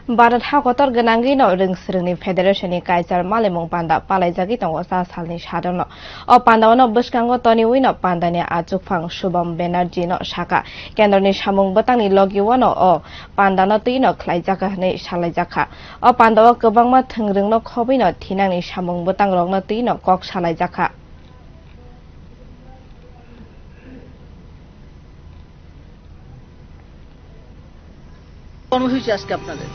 Barat Hakotor Ganangi no Ringsring Federation Kaiser Malimung Panda Palajagi Tongo Salni Shadono O Panda no Buskango Tony Wino Pandani Azufang Shubam Benarjino Shaka Kendoni Shamung Batani Logiwano O Panda no Tino Klaijaka ni Shalajaka O Panda Gabangma Tungring no Kobino Tinani Shamung Batang Rong no Tino Kok Shalajaka কর্মসূচি আজকে আপনাদের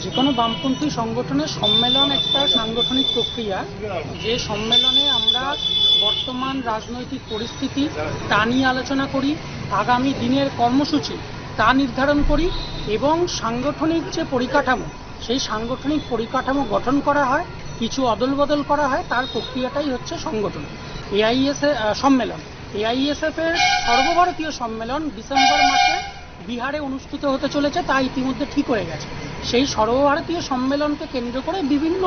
যে কোনো বামপন্থী সংগঠনের সম্মেলন একটা সাংগঠনিক প্রক্রিয়া যে সম্মেলনে আমরা বর্তমান রাজনৈতিক পরিস্থিতি তা নিয়ে আলোচনা করি আগামী দিনের কর্মসূচি তা নির্ধারণ করি এবং সাংগঠনিক যে পরিকাঠামো সেই সাংগঠনিক পরিকাঠামো গঠন করা হয় কিছু অদলবদল করা হয় তার প্রক্রিয়াটাই হচ্ছে সংগঠন এআইএসএফ সম্মেলন এআইএসএফ এর সর্বভারতীয় সম্মেলন ডিসেম্বর মাসে বিহারে অনুষ্ঠিত হতে চলেছে তা ইতিমধ্যে ঠিক হয়ে গেছে সেই সর্বভারতীয় সম্মেলনকে কেন্দ্র করে বিভিন্ন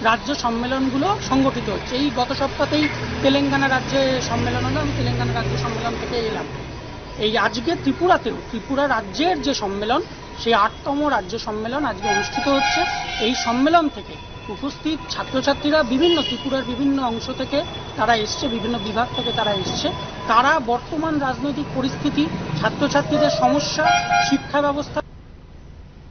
রাজ্য সম্মেলনগুলো সংগঠিত হচ্ছে এই গত সপ্তাহেই তেলেঙ্গানা রাজ্যে সম্মেলন হলো আমি তেলেঙ্গানা রাজ্য সম্মেলন থেকে এলাম এই আজকে ত্রিপুরা রাজ্যের যে সম্মেলন সেই ৮তম রাজ্য সম্মেলন আজকে অনুষ্ঠিত হচ্ছে এই সম্মেলন থেকে উপস্থিত ছাত্রছাত্রীরা বিভিন্ন ত্রিপুরার বিভিন্ন অংশ থেকে তারা এসছে বিভিন্ন বিভাগ থেকে তারা এসছে তারা বর্তমান রাজনৈতিক পরিস্থিতি ছাত্রছাত্রীদের সমস্যা শিক্ষা ব্যবস্থা